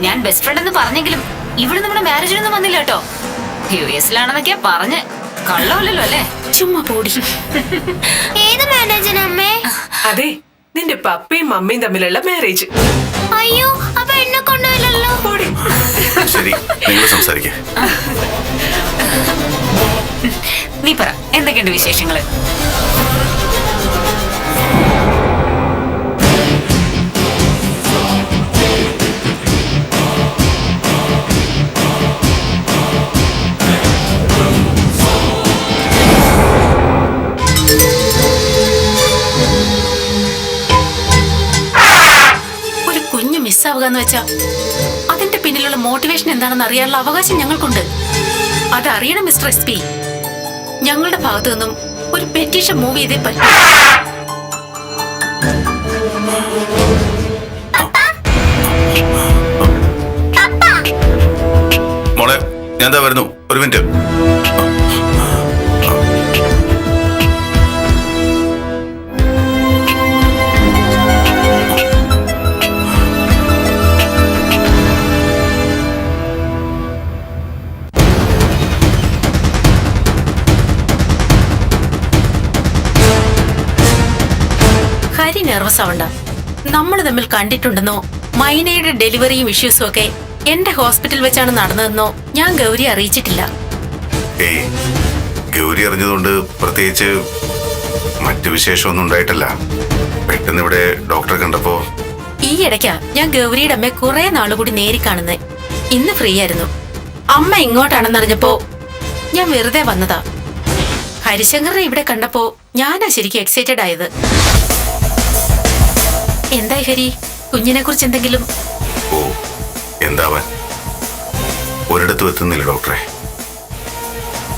ഞാൻ best friend എന്ന് പറഞ്ഞെങ്കിലും ഇവിടെ നമ്മുടെ മാരേജിനൊന്നും വന്നില്ല കേട്ടോ. യുഎസിലാണെന്നൊക്കെയാ പറഞ്ഞ്. കള്ളമല്ലല്ലോ അല്ലേ? ചുമ്മാ പോടി. ഏത് മാരേജിന് അമ്മേ? അതെ, നിന്റെ പപ്പയും മമ്മയും തമ്മിലുള്ള മാരേജ്. അയ്യോ, അപ്പൊ എന്നെ കൊണ്ടുപോയില്ലല്ലോ. ശരി, നിങ്ങൾ സംസാരിക്കേ. നീ പറ, എന്തൊക്കെയുണ്ട് വിശേഷങ്ങള്? മിസ്സാവുകയെന്ന് വെച്ചാ അതിന്റെ പിന്നിലുള്ള മോട്ടിവേഷൻ എന്താണെന്ന് അറിയാനുള്ള അവകാശം ഞങ്ങൾക്കുണ്ട്. അതറിയണം മിസ്റ്റർ SP. ഞങ്ങളുടെ ഭാഗത്തു നിന്നും ഒരു പെറ്റീഷൻ മൂവ് ചെയ്തേ പറ്റൂ. മോളെ, ഞാൻ ദാ വരുന്നു, ഒരു മിനിറ്റ്. ഹരി നെർവസ് ആവണ്ട. നമ്മൾ തമ്മിൽ കണ്ടിട്ടുണ്ടെന്നോ മൈനയുടെ ഡെലിവറിയും ഇഷ്യൂസും ഒക്കെ എന്റെ ഹോസ്പിറ്റൽ വെച്ചാണ് നടന്നതെന്നോ ഞാൻ ഗൗരി അറിയിച്ചിട്ടില്ല. ഏയ്, ഗൗരി അറിഞ്ഞതുകൊണ്ട് പ്രത്യേകിച്ച് മറ്റു വിശേഷമൊന്നും ഉണ്ടായിട്ടല്ല. പെട്ടെന്ന് ഇവിടെ ഡോക്ടറെ കണ്ടപ്പോ. ഈ ഇടയ്ക്കാ ഞാൻ ഗൗരിയുടെ അമ്മയെ കുറെ നാളുകൂടി നേരി കാണുന്നേ. ഇന്ന് ഫ്രീ ആയിരുന്നു. അമ്മ ഇങ്ങോട്ടാണെന്നറിഞ്ഞപ്പോ ഞാൻ വെറുതെ വന്നതാ. ഹരിശങ്കറിനെ ഇവിടെ കണ്ടപ്പോ ഞാനാ ശരിക്കും എക്സൈറ്റഡ് ആയത്. എന്തായി ഹരി, കുഞ്ഞിനെ കുറിച്ച് എന്തെങ്കിലും? ഓ, എന്താവാൻ, ഒരിടത്തും എത്തുന്നില്ല ഡോക്ടറെ.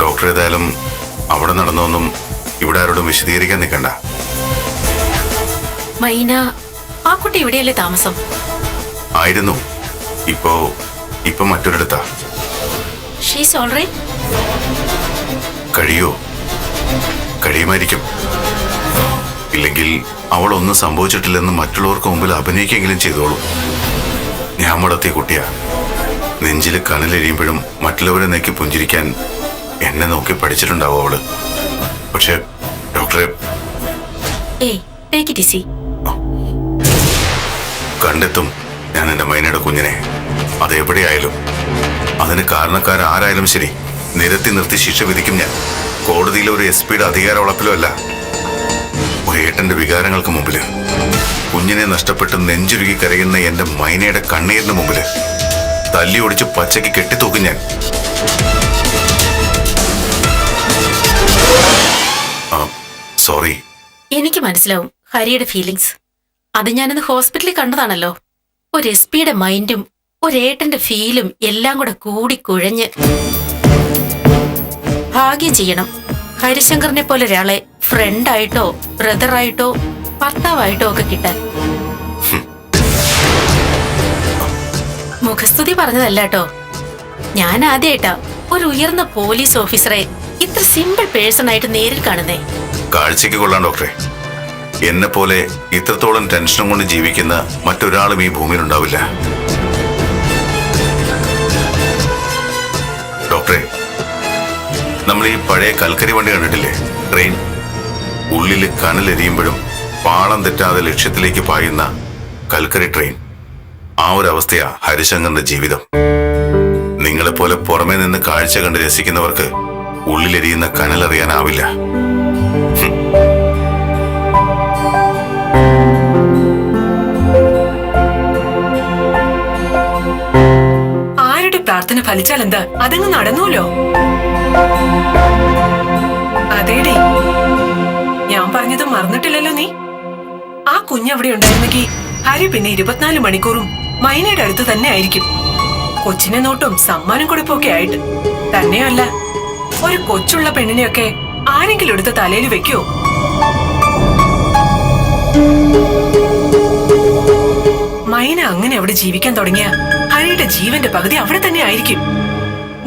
ഡോക്ടർ ഏതായാലും അവിടെ നടന്നൊന്നും ഇവിടെ ആരോടും വിശദീകരിക്കാൻ നിൽക്കണ്ട. മൈന, ആ കുട്ടി ഇവിടെയല്ലേ താമസം? ആയിരുന്നു. ഇപ്പൊ മറ്റൊരിടത്താ. She's alright? കഴിയുമായിരിക്കും. ഇല്ലെങ്കിൽ അവളൊന്നും സംഭവിച്ചിട്ടില്ലെന്ന് മറ്റുള്ളവർക്ക് മുമ്പിൽ അഭിനയിക്കെങ്കിലും ചെയ്തോളൂ. ഞാൻ വളർത്തിയ കുട്ടിയാ. നെഞ്ചില് കനലെരിയുമ്പോഴും മറ്റുള്ളവരെ നോക്കി പുഞ്ചിരിക്കാൻ എന്നെ നോക്കി പഠിച്ചിട്ടുണ്ടാവും അവള്. പക്ഷെ ഡോക്ടറെ, കണ്ടെത്തും ഞാൻ എന്റെ മൈനയുടെ കുഞ്ഞിനെ. അതെവിടെയായാലും അതിന് കാരണക്കാരാരായാലും ശരി, നിരത്തി നിർത്തി ശിക്ഷ വിധിക്കും ഞാൻ. കോടതിയിലെ ഒരു SP അധികാര ഉളപ്പിലും അല്ല, ഒരേട്ടന്റെ വികാരങ്ങൾക്ക് മുമ്പില്, കുഞ്ഞിനെ നഷ്ടപ്പെട്ട് നെഞ്ചുരുകി കരയുന്ന എന്റെ മൈനയുടെ കണ്ണീരിന് മുമ്പില് തല്ലി ഒടിച്ച് പച്ചയ്ക്ക് കെട്ടിത്തൂക്കും ഞാൻ. സോറി. എനിക്ക് മനസ്സിലാവും ഹരിയുടെ ഫീലിങ്സ്. അത് ഞാനിന്ന് ഹോസ്പിറ്റലിൽ കണ്ടതാണല്ലോ. ഒരു SP മൈൻഡും ഒരേട്ടന്റെ ഫീലും എല്ലാം കൂടെ കൂടി കുഴഞ്ഞ്. ഭാഗ്യം ചെയ്യണം ഹരിശങ്കറിനെ പോലെ ഒരാളെ ഫ്രണ്ടായിട്ടോ ബ്രദറായിട്ടോ ഭർത്താവായിട്ടോ ഒക്കെ കിട്ടാൻ. മുഖസ്തുതി പറഞ്ഞതല്ല കേട്ടോ. ഞാൻ ആദ്യമായിട്ടാ ഒരു ഉയർന്ന പോലീസ് ഓഫീസറെ ഇത്ര സിമ്പിൾ പേഴ്സൺ ആയിട്ട് നേരിൽ കാണുന്നേ. കാഴ്ചക്ക് കൊള്ളാം ഡോക്ടറെ. എന്നെ പോലെ ഇത്രത്തോളം ടെൻഷനും കൊണ്ട് ജീവിക്കുന്ന മറ്റൊരാളും ഈ ഭൂമിയിൽ ഉണ്ടാവില്ല. ഡോക്ടറെ, നമ്മൾ ഈ പഴയ കൽക്കരി വണ്ടി കണ്ടിട്ടില്ലേ, ട്രെയിൻ? ഉള്ളില് കനലെരിയുമ്പോഴും പാളം തെറ്റാതെ ലക്ഷ്യത്തിലേക്ക് പായുന്ന കൽക്കരി ട്രെയിൻ. ആ ഒരു അവസ്ഥയാ ഹരിശങ്കറിന്റെ ജീവിതം. നിങ്ങളെപ്പോലെ പുറമേ നിന്ന് കാഴ്ച കണ്ട് രസിക്കുന്നവർക്ക് ഉള്ളിലെരിയുന്ന കനലറിയാനാവില്ല. ആരുടെ പ്രാർത്ഥന ഫലിച്ചാൽ എന്താ, അതങ്ങ് നടന്നൂലോ. അതേടേ, ഞാൻ പറഞ്ഞത് മറന്നിട്ടില്ലല്ലോ നീ. ആ കുഞ്ഞവിടെ ഉണ്ടായിരുന്നെങ്കിൽ ഹരി പിന്നെ 24 മണിക്കൂറും മൈനയുടെ അടുത്ത് തന്നെ ആയിരിക്കും. കൊച്ചിനെ നോട്ടും സമ്മാനം കൊടുപ്പൊക്കെ ആയിട്ട്. തന്നെയല്ല, ഒരു കൊച്ചുള്ള പെണ്ണിനെയൊക്കെ ആരെങ്കിലും എടുത്ത് തലയിൽ വെക്കോ? മൈന അങ്ങനെ അവിടെ ജീവിക്കാൻ തുടങ്ങിയ ഹരിയുടെ ജീവന്റെ പകുതി അവിടെ തന്നെ ആയിരിക്കും.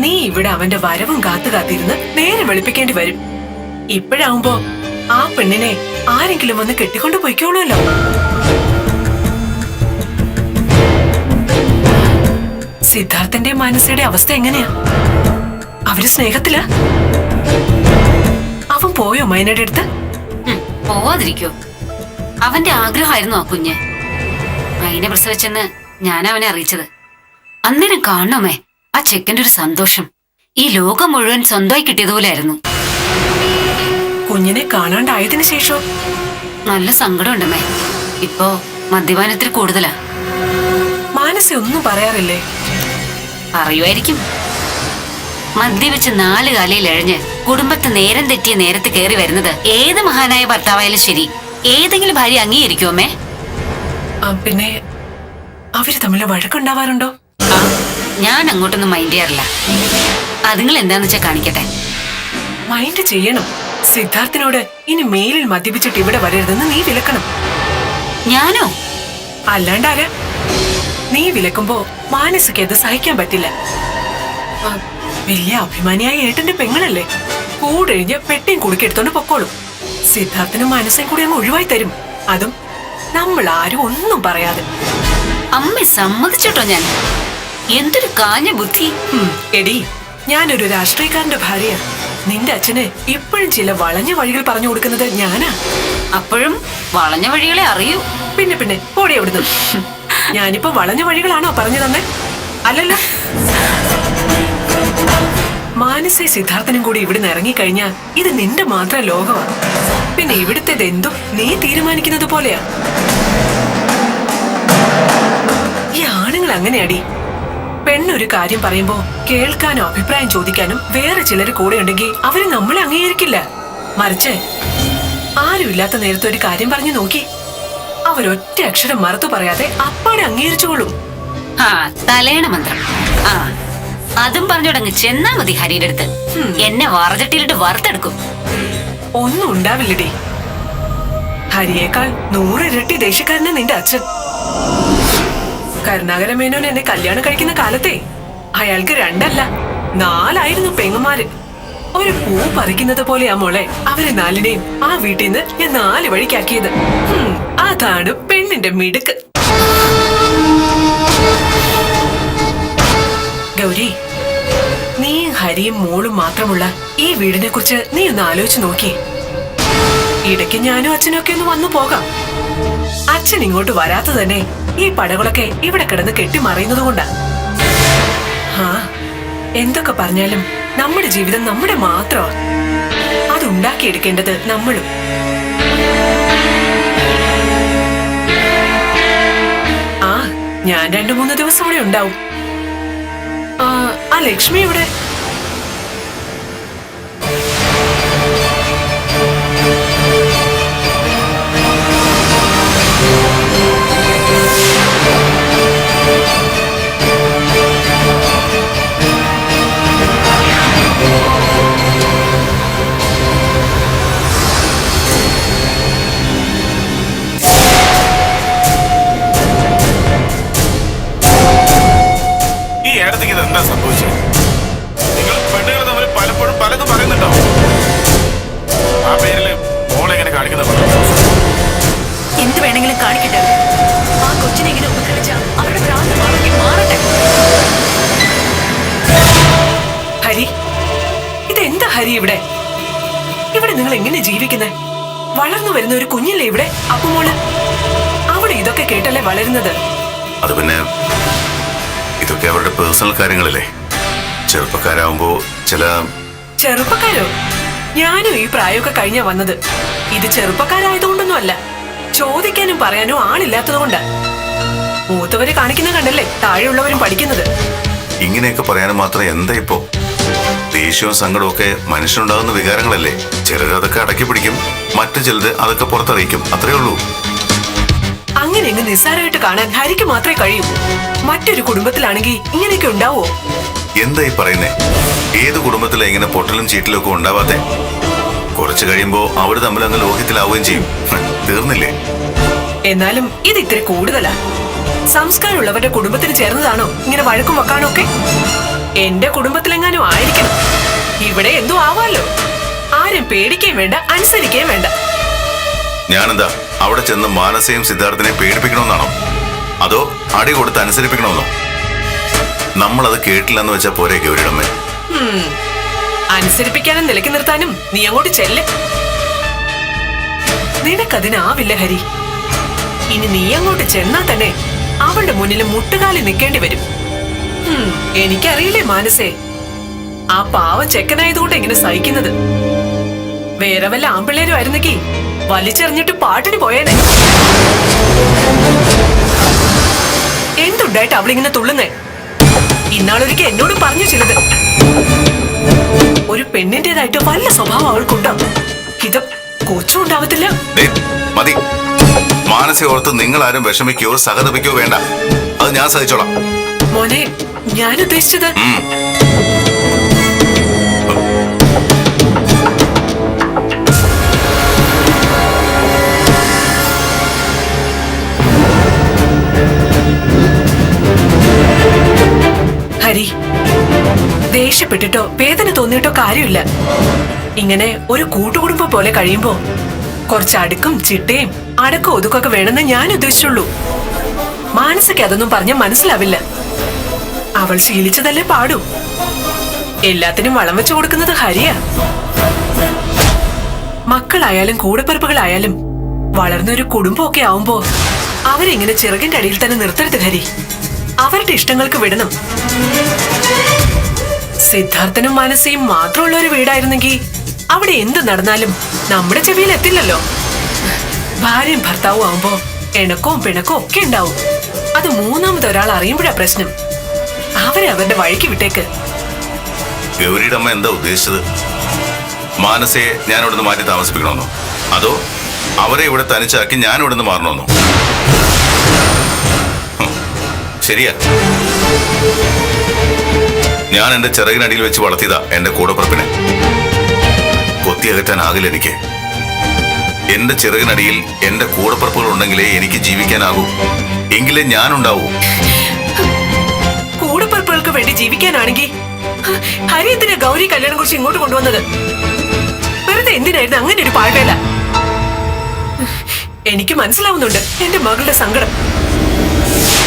നീ ഇവിടെ അവന്റെ വരവും കാത്തു കാത്തിരുന്ന് നേരെ വെളുപ്പിക്കേണ്ടി വരും. ഇപ്പോഴാവുമ്പോ ആ പെണ്ണിനെ ആരെങ്കിലും വന്ന് കെട്ടിക്കൊണ്ട് പോയിക്കോളൂല്ലോ. സിദ്ധാർത്ഥന്റെ മാനസയുടെ അവസ്ഥ എങ്ങനെയാ? അവര് സ്നേഹത്തിലാ? അവൻ പോയോ മൈനയുടെ അടുത്ത്? പോവാതിരിക്കോ? അവന്റെ ആഗ്രഹമായിരുന്നു ആ കുഞ്ഞ്. അതിനെ പ്രസവിച്ചെന്ന് ഞാൻ അവനെ അറിയിച്ചത്. അന്നേരം കാണണമേ ആ ചെക്കൻ്റെ ഒരു സന്തോഷം. ഈ ലോകം മുഴുവൻ സ്വന്തമായി കിട്ടിയതുപോലെ ആയിരുന്നു. കുഞ്ഞിനെ കാണാണ്ടായതിനു ശേഷം നല്ല സങ്കടമുണ്ടമ്മേ. ഇപ്പോ മദ്യപാനത്തിൽ കൂടുതലാ. മാനസ ഒന്നും പറയാറില്ലേ? പറയുമായിരിക്കും. മദ്യപിച്ച് 4 കാലയിൽ എഴഞ്ഞ് കുടുംബത്ത് നേരം തെറ്റിയ നേരത്ത് കയറി വരുന്നത് ഏത് മഹാനായ ഭർത്താവായാലും ശരി, ഏതെങ്കിലും ഭാര്യ അംഗീകരിക്കുമോ അമ്മേ? പിന്നെ അവര് തമ്മിൽ വഴക്കുണ്ടാവാറുണ്ടോ? ഞാൻ അങ്ങോട്ടൊന്നും മൈൻഡ് ചെയ്യാറില്ല. അതുങ്ങൾ എന്താന്ന് വെച്ചാ കാണിക്കട്ടെ. മൈൻഡ് ചെയ്യണം. സിദ്ധാർത്ഥിനോട് ഇനി മേലിൽ മദ്യപിച്ചിട്ട് ഇവിടെ വരരുതെന്ന് നീ വിലക്കണം. ഞാനോ? അല്ലാണ്ടാരാ? നീ വിലക്കുമ്പോ മാനസിക അത് സഹിക്കാൻ പറ്റില്ല. വലിയ അഭിമാനിയായ ഏട്ടന്റെ പെങ്ങളല്ലേ, കൂടെഴിഞ്ഞ് പെട്ടിയും കുടുക്കെടുത്തോണ്ട് പൊക്കോളും. സിദ്ധാർത്ഥിനും മാനസയും കൂടി അങ്ങ് ഒഴിവായി തരും. അതും നമ്മൾ ആരും ഒന്നും പറയാതെ. അമ്മ സമ്മതിച്ചിട്ടോ ഞാൻ? എന്തൊരു കാഞ്ഞ ബുദ്ധി. എടി, ഞാനൊരു രാഷ്ട്രീയക്കാരന്റെ ഭാര്യ. നിന്റെ അച്ഛന് ഇപ്പോഴും ചില വളഞ്ഞ വഴികൾ പറഞ്ഞു കൊടുക്കുന്നത് ഞാനാ. അപ്പോഴും വളഞ്ഞ വഴികളെ അറിയൂ. പിന്നെ പിന്നെ ഓടി അവിടുന്ന്. ഞാനിപ്പോ വളഞ്ഞ വഴികളാണോ പറഞ്ഞു തന്നെ? അല്ലല്ലോ. മാനസി സിദ്ധാർത്ഥനും കൂടി ഇവിടുന്ന് ഇറങ്ങിക്കഴിഞ്ഞാ ഇത് നിന്റെ മാത്രം ലോകമാണ്. പിന്നെ ഇവിടുത്തേത് എന്തോ നീ തീരുമാനിക്കുന്നത് പോലെയാ. ഈ ആണുങ്ങൾ അങ്ങനെയാടി. പെണ്ണൊരു കാര്യം പറയുമ്പോ കേൾക്കാനോ അഭിപ്രായം ചോദിക്കാനും വേറെ ചിലര് കൂടെ ഉണ്ടെങ്കിൽ അവര് നമ്മളെ അംഗീകരിക്കില്ല. മറിച്ച് ആരുമില്ലാത്ത നേരത്തെ ഒരു കാര്യം പറഞ്ഞു നോക്കി, അവരൊറ്റ അക്ഷരം മറുത്തു പറയാതെ അപ്പാടെ അംഗീകരിച്ചോളും. ആ തലേണ മന്ത്രം. ആ അതും പറഞ്ഞോടങ്ങ് ചെന്നാ മതി ഹരിയുടെ അടുത്ത്. എന്നെ വാർജട്ടിയിലിട്ട് വറുത്തെടുക്കും. ഒന്നും ഉണ്ടാവില്ലടി. ഹരിയേക്കാൾ 100 ഇരട്ടി ദേഷ്യക്കാരനെ നിന്റെ അച്ഛൻ. കരുണാകര മേനോൻ എന്നെ കല്യാണം കഴിക്കുന്ന കാലത്തെ അയാൾക്ക് 2 അല്ല 4 ആയിരുന്നു പെങ്ങന്മാര്. ഒരു പൂ പറിക്കുന്നത് പോലെയാ മോളെ അവരെ 4നെയും ആ വീട്ടിൽ നിന്ന് ഞാൻ 4 വഴിക്കാക്കിയത്. അതാണ് പെണ്ണിന്റെ മിടുക്ക്. ഗൗരി, നീയും ഹരിയും മോളും മാത്രമുള്ള ഈ വീടിനെ കുറിച്ച് നീ ഒന്ന് ആലോചിച്ച് നോക്കി. ഇടയ്ക്ക് ഞാനും അച്ഛനും ഒക്കെ ഒന്ന് വന്നു പോകാം. അച്ഛൻ ഇങ്ങോട്ട് വരാത്ത തന്നെ ഈ പടകളൊക്കെ ഇവിടെ കിടന്ന് കെട്ടിമറിയുന്നത് കൊണ്ടാ. എന്തൊക്കെ പറഞ്ഞാലും നമ്മുടെ ജീവിതം നമ്മുടെ മാത്രമാ. അതുണ്ടാക്കിയെടുക്കേണ്ടത് നമ്മളും. ഞാൻ 2-3 ദിവസം കൂടെ ഉണ്ടാവും. ആ ലക്ഷ്മി ഇവിടെ? എന്താ സംഭവിച്ചത്? നിങ്ങൾ പെണ്ണുകൾ തമ്മിൽ പലപ്പോഴും പലതും പറയുന്നുണ്ടോ? ആ പേരില് മോളെങ്ങനെ കാണിക്കുന്നത്? എന്ത് വേണമെങ്കിലും കാണിക്കട്ടെ. ആ കൊച്ചിനെ ഇങ്ങനെ ഉപദ്രവിച്ച അവരുടെ ഭ്രാന്ത് മാറട്ടെ. ഹരി, ഇതെന്താ ഹരി ഇവിടെ? ഇവിടെ നിങ്ങൾ എങ്ങനെ ജീവിക്കുന്നത്? വളർന്നു വരുന്ന ഒരു കുഞ്ഞില്ലേ ഇവിടെ? അപ്പുമോള് അവിടെ ഇതൊക്കെ കേട്ടല്ലേ വളരുന്നത്. അത് പിന്നെ ഇതൊക്കെ അവരുടെ പേഴ്സണൽ കാര്യങ്ങളല്ലേ. ചെറുപ്പക്കാരാവുമ്പോ ചെറുപ്പക്കാരോ? ഞാനും ഈ പ്രായമൊക്കെ കഴിഞ്ഞാ വന്നത്. ഇത് ചെറുപ്പക്കാരായതുകൊണ്ടൊന്നും അല്ല, ചോദിക്കാനും പറയാനും ആളില്ലാത്തത് കൊണ്ടാ. മൂത്തവര് കാണിക്കുന്ന കണ്ടല്ലേ താഴെയുള്ളവരും പഠിക്കുന്നത്. ഇങ്ങനെയൊക്കെ പറയാനും മാത്രം എന്താ ഇപ്പോ? ദേഷ്യവും സങ്കടവും ഒക്കെ മനുഷ്യനുണ്ടാകുന്ന വികാരങ്ങളല്ലേ. ചിലർ അതൊക്കെ അടക്കി പിടിക്കും, മറ്റു ചിലത് അതൊക്കെ പുറത്തറിയിക്കും. അത്രേ ഉള്ളൂ. അങ്ങനെ അങ്ങ് നിസ്സാരമായിട്ട് കാണാൻ ഹരിക്ക് മാത്രമേ കഴിയൂ. മറ്റൊരു കുടുംബത്തിലാണെങ്കിൽ ഇങ്ങനെയൊക്കെ ഉണ്ടാവോ? എന്തായി പറയുന്നേ? ഏത് കുടുംബത്തിലെ ഇങ്ങനെ പൊട്ടലും ചീറ്റലും ഒക്കെ ഉണ്ടാവാത്തെ? കുറച്ചു കഴിയുമ്പോ അവര് തമ്മിൽ അങ്ങ് ലോഹ്യത്തിലാവുകയും ചെയ്യും. തീർന്നില്ലേ? എന്നാലും ഇത് ഇത്തിരി കൂടുതലാ. സംസ്കാരമുള്ളവരുടെ കുടുംബത്തിന് ചേർന്നതാണോ ഇങ്ങനെ വഴക്കും വെക്കാനോ ഒക്കെ? എന്റെ കുടുംബത്തിലെങ്ങാനും ആയിരിക്കണം. ഇവിടെ എന്തോ ആവാലോ. ആരും പേടിക്കുകയും വേണ്ട, അനുസരിക്കുകയും വേണ്ട. ഞാനെന്താ അവിടെ ചെന്ന് മാനസയും സിദ്ധാർത്ഥിനെ പേടിപ്പിക്കണമെന്നാണോ, അതോ അടി കൊടുത്ത് അനുസരിപ്പിക്കണമെന്നോ? നമ്മളത് കേട്ടില്ലെന്ന് വെച്ചാ പോരെ ഗൗരിയമ്മേ? അനുസരിപ്പിക്കാനും നിലയ്ക്ക് നിർത്താനും നീ അങ്ങോട്ട് ചെല്ല്. നിനക്കതിനാവില്ല ഹരി. ഇനി നീ അങ്ങോട്ട് ചെന്നാ തന്നെ അവളുടെ മുന്നിൽ മുട്ടുകാലി നിൽക്കേണ്ടി വരും. എനിക്കറിയില്ലേ മാനസേ, ആ പാവ ചെക്കനായതുകൊണ്ട് ഇങ്ങനെ സഹിക്കുന്നത്. വേറെ വല്ല ആമ്പിള്ളേരും ആയിരുന്നെങ്കിൽ വലിച്ചെറിഞ്ഞിട്ട് പാട്ടിന് പോയേനെ. എന്തുണ്ടായിട്ട് അവളിങ്ങനെ തുള്ളുന്നേ? ഇന്നാളൊരിക്കൽ എന്നോട് പറഞ്ഞു ചിലത്. ഒരു പെണ്ണിന്റേതായിട്ട് വല്ല സ്വഭാവം അവൾക്കുണ്ടോ? ഇത് കൊച്ചും ഉണ്ടാവത്തില്ല. മതി, മാനസ ഓർത്ത് നിങ്ങൾ ആരും വിഷമിക്കോ സഹതപിക്കോ വേണ്ട. അത് ഞാൻ സഹിച്ചോളാം. മോനെ, ഞാൻ ഉദ്ദേശിച്ചത് ഹരി, ദേഷ്യപ്പെട്ടിട്ടോ വേദന തോന്നിയിട്ടോ കാര്യമില്ല. ഇങ്ങനെ ഒരു കൂട്ടുകുടുംബം പോലെ കഴിയുമ്പോ കുറച്ച് അടുക്കും ചിട്ടയും അടക്കം ഒതുക്കൊക്കെ വേണമെന്ന് ഞാൻ ഉദ്ദേശിച്ചുള്ളൂ. മാനസിക അതൊന്നും പറഞ്ഞാൽ മനസ്സിലാവില്ല. അവൾ ശീലിച്ചതല്ലേ പാടൂ. എല്ലാത്തിനും വളം വെച്ചു കൊടുക്കുന്നത് ഹരിയാ. മക്കളായാലും കൂടപ്പിറപ്പുകളായാലും വളർന്നൊരു കുടുംബമൊക്കെ ആവുമ്പോ അവരിങ്ങനെ ചിറകിന്റെ അടിയിൽ തന്നെ നിർത്തരുത് ഹരി. അവരുടെ ഇഷ്ടങ്ങൾക്ക് വിടണം. സിദ്ധാർത്ഥനും മാനസയും മാത്രമുള്ള ഒരു വീടായിരുന്നെങ്കിൽ അവിടെ എന്ത് നടന്നാലും നമ്മുടെ ചെവിയിൽ എത്തില്ലല്ലോ. ഭാര്യയും ഭർത്താവും ആവുമ്പോ ഇണക്കവും പിണക്കവും ഒക്കെ ഉണ്ടാവും. അത് മൂന്നാമതൊരാൾ അറിയുമ്പോഴാ പ്രശ്നം. അവരെ അവരുടെ വഴിക്ക് വിട്ടേക്ക്. ഗൗരിയുടെ അമ്മ എന്താ ഉദ്ദേശിച്ചത്? മാനസയെ ഞാൻ ഇവിടുന്ന് മാറ്റി താമസിപ്പിക്കണമെന്നോ, അതോ അവരെ ഇവിടെ തനിച്ചാക്കി ഞാൻ ഇവിടുന്ന് മാറണമെന്നോ? ശരിയാ, ഞാൻ എന്റെ ചിറകിനടിയിൽ വെച്ച് വളർത്തിയതാ എന്റെ കൂടപ്പിറപ്പിനെ. കൊത്തിയകറ്റാനാകില്ല എനിക്ക്. എന്റെ ചിറകിനടിയിൽ എന്റെ കൂടപ്പിറപ്പുകൾ ഉണ്ടെങ്കിലേ എനിക്ക് ജീവിക്കാനാകൂ. എങ്കിലേ ഞാനുണ്ടാവൂ. കൂടപ്പിറപ്പുകൾക്ക് വേണ്ടി ജീവിക്കാനാണെങ്കിൽ ഹരി എന്തിനാ ഗൗരി കല്യാണം കുറിച്ച് ഇങ്ങോട്ട് കൊണ്ടുവന്നത്? വെറുതെ എന്തിനായിരുന്നു അങ്ങനെ ഒരു പാഴ്വേല? എനിക്ക് മനസ്സിലാവുന്നുണ്ട് എന്റെ മകളുടെ സങ്കടം.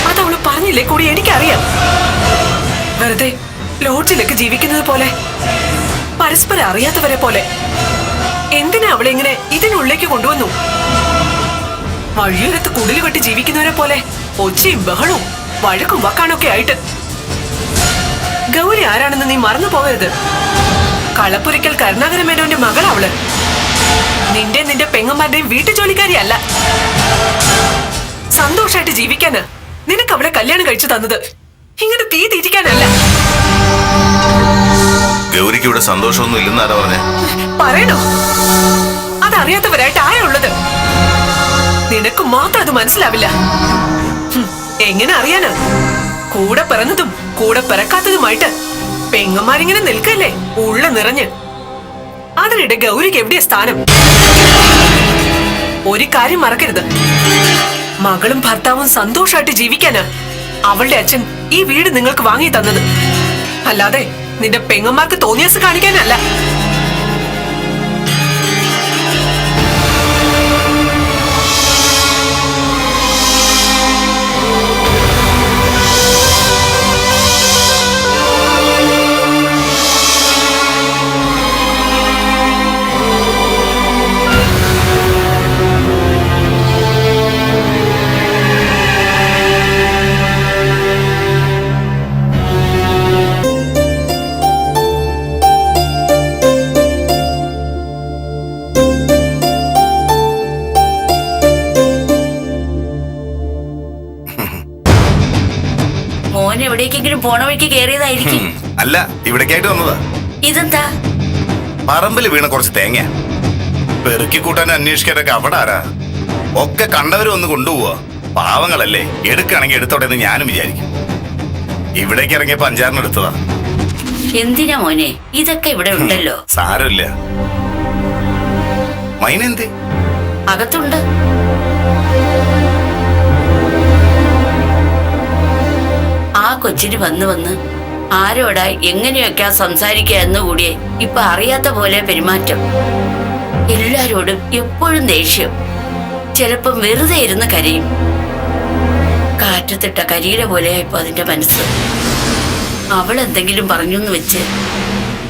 അതവള് പറഞ്ഞില്ലേ കൂടി എനിക്കറിയാം. വെറുതെ ലോഡ്ജിലൊക്കെ ജീവിക്കുന്നത് പോലെ, പരസ്പരം അറിയാത്തവരെ പോലെ. എന്തിനാ അവളെ ഇങ്ങനെ ഇതിനുള്ളിലേക്ക് കൊണ്ടുവന്നു? വഴിയോരത്ത് കുടില് കെട്ടി ജീവിക്കുന്നവരെ പോലെ ഒച്ചയും ബഹളവും വഴക്കും വക്കാണൊക്കെ ആയിട്ട്. ഗൗരി ആരാണെന്ന് നീ മറന്നു പോകരുത്. കളപ്പുരയ്ക്കൽ കരുണാകര മേനോന്റെ മകളവള്. നിന്റെ പെങ്ങന്മാരുടെയും വീട്ടുജോലിക്കാരിയല്ല. സന്തോഷായിട്ട് ജീവിക്കാന് നിനക്ക് അവളെ കല്യാണം കഴിച്ചു തന്നത്. ഇങ്ങനെ തീ തിരിക്കാനല്ല. ഗൗരിക്ക് ഇവിടെ സന്തോഷമൊന്നും ഇല്ലെന്ന് ആരാ പറഞ്ഞേ? പറയണോ? അതറിയാത്തവരായിട്ട് ആയുള്ളത്. നിനക്ക് മാത്രം അത് മനസ്സിലാവില്ല. എങ്ങനെ അറിയാനാ? കൂടെ പിറന്നതും കൂടെ പിറക്കാത്തതുമായിട്ട് പെങ്ങന്മാരിങ്ങനെ നിൽക്കല്ലേ ഉള്ള നിറഞ്ഞ്. അതിനിടെ ഗൗരിക്ക് എവിടെയാ സ്ഥാനം? ഒരു കാര്യം മറക്കരുത്. മകളും ഭർത്താവും സന്തോഷമായിട്ട് ജീവിക്കാനാ അവളുടെ അച്ഛൻ ഈ വീട് നിങ്ങൾക്ക് വാങ്ങി തന്നത്. അല്ലാതെ നിന്റെ പെങ്ങന്മാർക്ക് തോന്നിയാസ് കാണിക്കാനല്ല. എവിടേക്കെങ്കിലും പോണ വഴിക്ക് കേറിയതായിരിക്കും. അല്ല, ഇവിടേക്കായിട്ട് വന്നതാ. ഇതെന്താ? പറമ്പിൽ വീണ കുറച്ച് തേങ്ങ പെറുക്കി കൂട്ടാൻ അന്വേഷിക്കാനൊക്കെ അവിടെ ആരാ? ഒക്കെ കണ്ടവരും ഒന്ന് കൊണ്ടുപോവാ. പാവങ്ങളല്ലേ, എടുക്കുകയാണെങ്കിൽ എടുത്തോടെ എന്ന് ഞാനും വിചാരിക്കും. ഇവിടേക്ക് ഇറങ്ങിയപ്പോ 5-6 എടുത്തതാ. എന്തിനാ മോനെ, ഇതൊക്കെ ഇവിടെ ഉണ്ടല്ലോ. സാരമില്ല. മൈനെന്തേ? അകത്തുണ്ട്. ആ കൊച്ചിന് വന്ന് ആരോടാ എങ്ങനെയൊക്കെയാ സംസാരിക്കുക എന്നുകൂടിയേ ഇപ്പൊ അറിയാത്ത പോലെ പെരുമാറ്റം. എല്ലാരോടും എപ്പോഴും ദേഷ്യം. ചിലപ്പം വെറുതെ ഇരുന്ന് കരയും. കാറ്റത്തിട്ട കരിയില പോലെയായിപ്പോ അതിന്റെ മനസ്സ്. അവൾ എന്തെങ്കിലും പറഞ്ഞെന്ന് വെച്ച്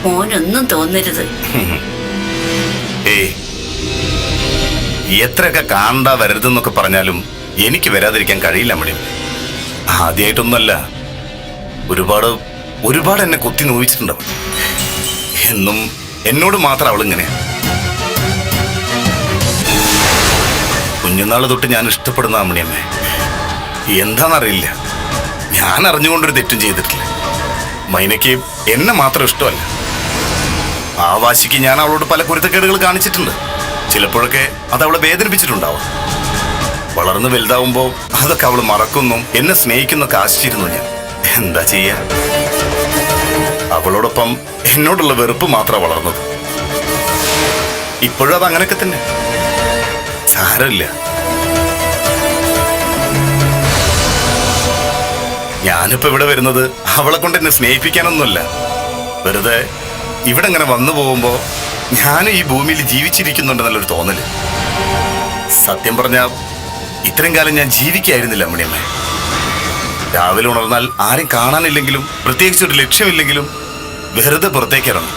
മോനൊന്നും തോന്നരുത്. ഏയ്, എത്രയൊക്കെ കാണണ്ട വരരുതെന്നൊക്കെ പറഞ്ഞാലും എനിക്ക് വരാതിരിക്കാൻ കഴിയില്ല അമ്മണിയമ്മ. ആദ്യമായിട്ടൊന്നുമല്ല, ഒരുപാട് എന്നെ കുത്തി നോവിച്ചിട്ടുണ്ടാവും. എന്നും എന്നോട് മാത്രം അവളിങ്ങനെ. കുഞ്ഞുനാള് തൊട്ട് ഞാൻ ഇഷ്ടപ്പെടുന്ന അമ്മണിയമ്മേ. എന്താണെന്നറിയില്ല, ഞാൻ അറിഞ്ഞുകൊണ്ടൊരു തെറ്റും ചെയ്തിട്ടില്ല. മൈനയ്ക്ക് എന്നെ മാത്രം ഇഷ്ടമല്ല. ആ വാശിക്ക് ഞാൻ അവളോട് പല കുരുത്തക്കേടുകൾ കാണിച്ചിട്ടുണ്ട്. ചിലപ്പോഴൊക്കെ അത് അവളെ വേദനിപ്പിച്ചിട്ടുണ്ടാവും. വളർന്ന് വലുതാവുമ്പോ അതൊക്കെ അവള് മറക്കുന്നു, എന്നെ സ്നേഹിക്കുന്നൊക്കെ ആശിച്ചിരുന്നു ഞാൻ. എന്താ ചെയ്യാ, അവളോടൊപ്പം എന്നോടുള്ള വെറുപ്പ് മാത്രം വളർന്നത്. ഇപ്പോഴും അത് അങ്ങനെയൊക്കെ തന്നെ. സാരമില്ല, ഞാനിപ്പോ ഇവിടെ വരുന്നത് അവളെ കൊണ്ട് എന്നെ സ്നേഹിപ്പിക്കാനൊന്നുമല്ല. വെറുതെ ഇവിടെ ഇങ്ങനെ വന്നു പോകുമ്പോ ഞാനും ഈ ഭൂമിയിൽ ജീവിച്ചിരിക്കുന്നുണ്ടെന്നുള്ളൊരു തോന്നല്. സത്യം പറഞ്ഞ ഇത്രയും കാലം ഞാൻ ജീവിക്കായിരുന്നില്ല അമ്മണിയമ്മ. രാവിലെ ഉണർന്നാൽ ആരും കാണാനില്ലെങ്കിലും പ്രത്യേകിച്ച് ഒരു ലക്ഷ്യമില്ലെങ്കിലും വെറുതെ പുറത്തേക്ക് ഇറങ്ങും.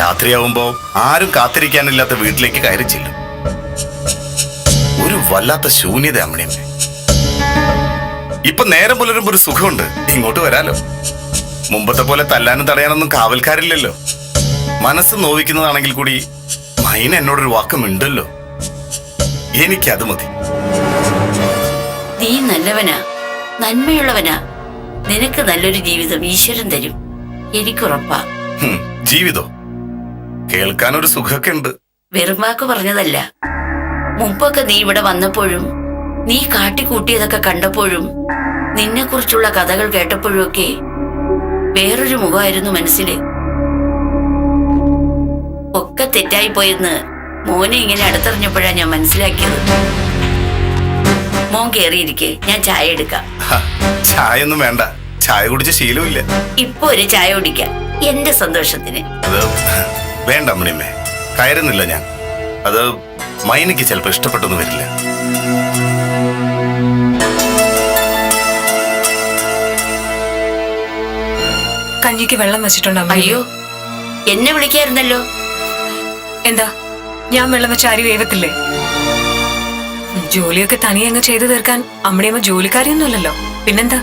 രാത്രിയാവുമ്പോ ആരും കാത്തിരിക്കാനില്ലാത്ത വീട്ടിലേക്ക് കയറി ചെല്ലും. ഒരു വല്ലാത്ത ശൂന്യത അമ്മണിയമ്മ. ഇപ്പൊ നേരം പുലരുമ്പോ ഒരു സുഖമുണ്ട്, ഇങ്ങോട്ട് വരാലോ. മുമ്പത്തെ പോലെ തല്ലാനും തടയാനൊന്നും കാവൽക്കാരില്ലല്ലോ. മനസ്സ് നോവിക്കുന്നതാണെങ്കിൽ കൂടി മൈന എന്നോടൊരു വാക്കുമുണ്ടല്ലോ. എനിക്കത് മതി. നീ നല്ലവനാ, നന്മയുള്ളവനാ. നിനക്ക് നല്ലൊരു ജീവിതം ഈശ്വരൻ തരും, എനിക്കുറപ്പാ. ജീവിതോ? കേൾക്കാനൊരു സുഖമൊക്കെ ഉണ്ട്. വെറും വാക്ക് പറഞ്ഞതല്ല. മുമ്പൊക്കെ നീ ഇവിടെ വന്നപ്പോഴും നീ കാട്ടിക്കൂട്ടിയതൊക്കെ കണ്ടപ്പോഴും നിന്നെ കുറിച്ചുള്ള കഥകൾ കേട്ടപ്പോഴും ഒക്കെ വേറൊരു മുഖമായിരുന്നു മനസ്സില്. ഒക്കെ തെറ്റായി പോയെന്ന് മോനെ ഇങ്ങനെ അടുത്തറിഞ്ഞപ്പോഴാ ഞാൻ മനസ്സിലാക്കിയത്. മോൻ കേറിയിരിക്കെ, ഞാൻ ചായ എടുക്കാം. ചായ ഒന്നും വേണ്ട, ചായ കുടിച്ച ശീലമില്ല. ഇപ്പൊ ഒരു ചായ കുടിക്കാം, എന്റെ സന്തോഷത്തിന്. അത് വേണ്ട അമ്മണിയമ്മേ, കയറുന്നില്ല ഞാൻ. അത് മൈനയ്ക്ക് ചിലപ്പോ ഇഷ്ടപ്പെട്ടൊന്നും വരില്ല. കഞ്ഞിക്ക് വെള്ളം വെച്ചിട്ടുണ്ടോ? അയ്യോ, എന്നെ വിളിക്കായിരുന്നല്ലോ. എന്താ, ഞാൻ വെള്ളം വെച്ച അരി വേവത്തില്ലേ? ജോലിയൊക്കെ തനിയെ അങ്ങ് ചെയ്തു തീർക്കാൻ അമ്മണിയമ്മ ജോലിക്കാരിയൊന്നുമല്ലല്ലോ, പിന്നെന്താ?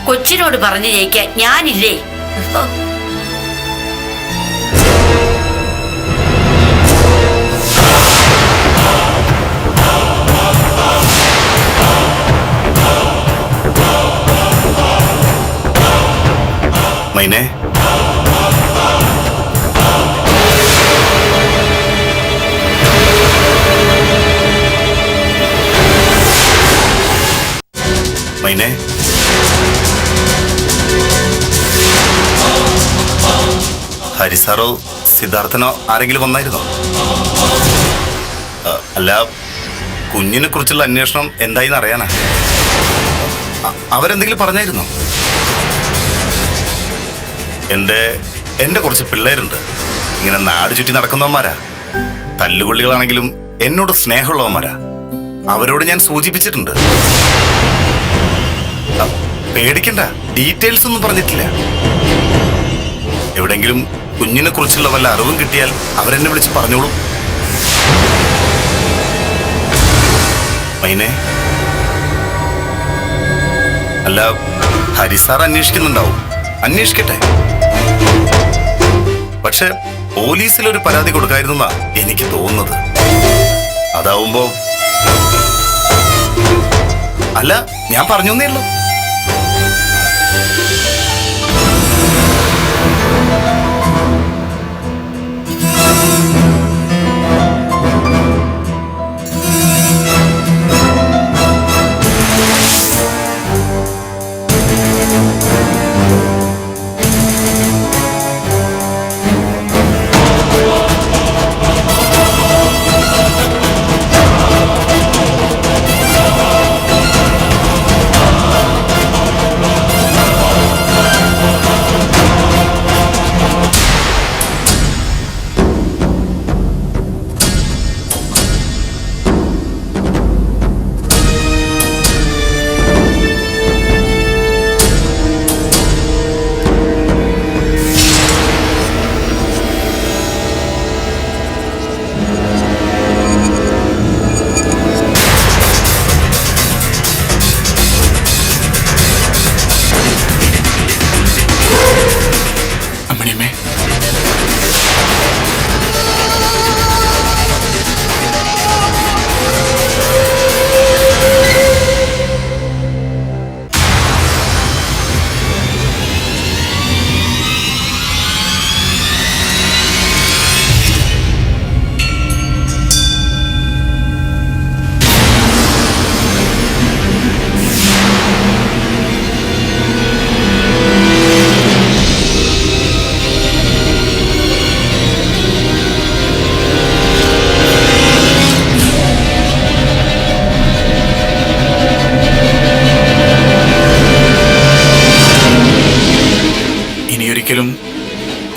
കൊച്ചിനോട് പറഞ്ഞു ജയിക്കാൻ ഞാനില്ലേ? ഓ, മൈനെ, മൈനെ, ഹരിസാറോ സിദ്ധാർത്ഥനോ ആരെങ്കിലും വന്നായിരുന്നോ? അല്ല, കുഞ്ഞിനെ കുറിച്ചുള്ള അന്വേഷണം എന്തായിന്ന് അറിയാനാ. അവരെന്തെങ്കിലും പറഞ്ഞായിരുന്നോ? എന്റെ കുറച്ച് പിള്ളേരുണ്ട്, ഇങ്ങനെ നാട് ചുറ്റി നടക്കുന്നവന്മാരാ. തല്ലുകൊള്ളികളാണെങ്കിലും എന്നോട് സ്നേഹമുള്ളവന്മാരാ. അവരോട് ഞാൻ സൂചിപ്പിച്ചിട്ടുണ്ട്. പേടിക്കണ്ട, ഡീറ്റെയിൽസ് ഒന്നും പറഞ്ഞിട്ടില്ല. എവിടെങ്കിലും കുഞ്ഞിനെ കുറിച്ചുള്ള വല്ല അറിവും കിട്ടിയാൽ അവരെന്നെ വിളിച്ച് പറഞ്ഞോളൂ. മൈനെ, അല്ല, ഹരിസാർ അന്വേഷിക്കുന്നുണ്ടാവും, അന്വേഷിക്കട്ടെ. പക്ഷെ പോലീസിലൊരു പരാതി കൊടുക്കായിരുന്നാ എനിക്ക് തോന്നുന്നത്. അതാവുമ്പോ, അല്ല, ഞാൻ പറഞ്ഞേ ഉള്ളൂ.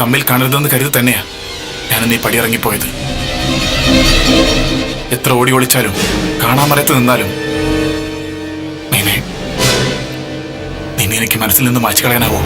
തമ്മിൽ കാണരുതെന്ന് കരുതി തന്നെയാ ഞാൻ നീ പടിയിറങ്ങിപ്പോയത്. എത്ര ഓടി ഒളിച്ചാലും കാണാൻ മറയത്ത് നിന്നാലും നിന്നെ എനിക്ക് മനസ്സിൽ നിന്ന് മായ്ച്ചു കളയാനാവോ?